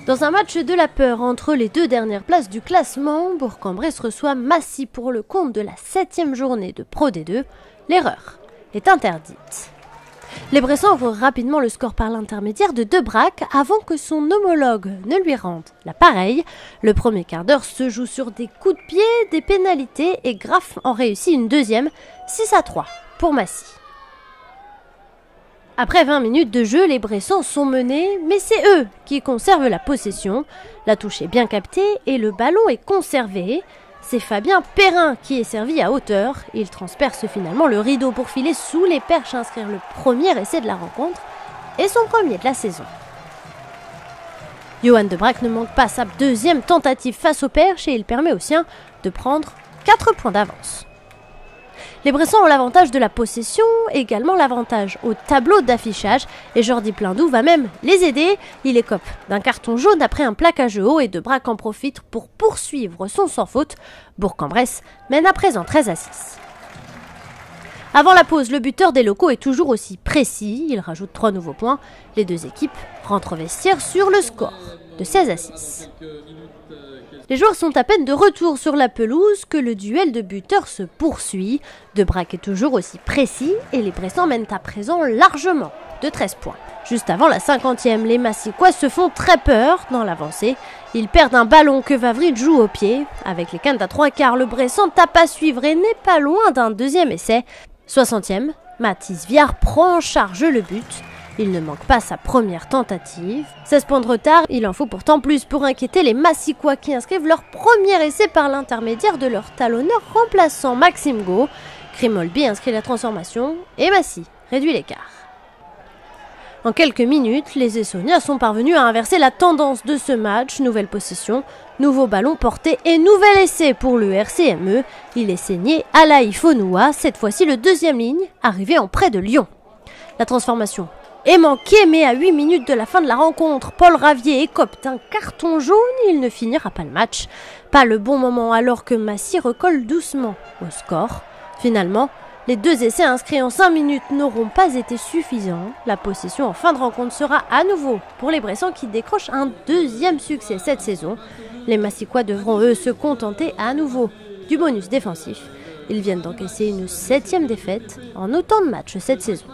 Dans un match de la peur entre les deux dernières places du classement, Bourg-en-Bresse reçoit Massy pour le compte de la 7e journée de Pro D2. L'erreur est interdite. Les Bressans ouvrent rapidement le score par l'intermédiaire de Debrac avant que son homologue ne lui rende la pareille. Le premier quart d'heure se joue sur des coups de pied, des pénalités et Graff en réussit une deuxième, 6-3 pour Massy. Après 20 minutes de jeu, les Bressans sont menés, mais c'est eux qui conservent la possession. La touche est bien captée et le ballon est conservé. C'est Fabien Perrin qui est servi à hauteur. Il transperce finalement le rideau pour filer sous les perches, inscrire le premier essai de la rencontre et son premier de la saison. Johan Debrac ne manque pas sa deuxième tentative face aux perches et il permet aux siens de prendre 4 points d'avance. Les Bressans ont l'avantage de la possession, également l'avantage au tableau d'affichage et Jordi Plindou va même les aider. Il écope d'un carton jaune après un plaquage haut et Debrac en profite pour poursuivre son sans faute. Bourg-en-Bresse mène à présent 13-6. Avant la pause, le buteur des locaux est toujours aussi précis. Il rajoute 3 nouveaux points. Les deux équipes rentrent au vestiaire sur le score de 16-6. Les joueurs sont à peine de retour sur la pelouse que le duel de buteurs se poursuit. Debrac est toujours aussi précis et les Bressans mènent à présent largement de 13 points. Juste avant la 50e, les Massicois se font très peur dans l'avancée. Ils perdent un ballon que Vavrid joue au pied. Avec les quintes à 3/4, le Bressan tape à suivre et n'est pas loin d'un deuxième essai. 60e, Mathis Viard prend en charge le but. Il ne manque pas sa première tentative. 16 points de retard, il en faut pourtant plus pour inquiéter les Massicois qui inscrivent leur premier essai par l'intermédiaire de leur talonneur remplaçant Maxime Gau. Crimolby inscrit la transformation et Massy réduit l'écart. En quelques minutes, les Essonniens sont parvenus à inverser la tendance de ce match. Nouvelle possession, nouveau ballon porté et nouvel essai pour le RCME. Il est signé Alaï Fonoua, cette fois-ci le deuxième ligne, arrivé en près de Lyon. La transformation est manqué, mais à 8 minutes de la fin de la rencontre, Paul Ravier écope d'un carton jaune, il ne finira pas le match. Pas le bon moment alors que Massy recolle doucement au score. Finalement, les deux essais inscrits en 5 minutes n'auront pas été suffisants. La possession en fin de rencontre sera à nouveau pour les Bressans qui décrochent un deuxième succès cette saison. Les Massicois devront eux se contenter à nouveau du bonus défensif. Ils viennent d'encaisser une 7e défaite en autant de matchs cette saison.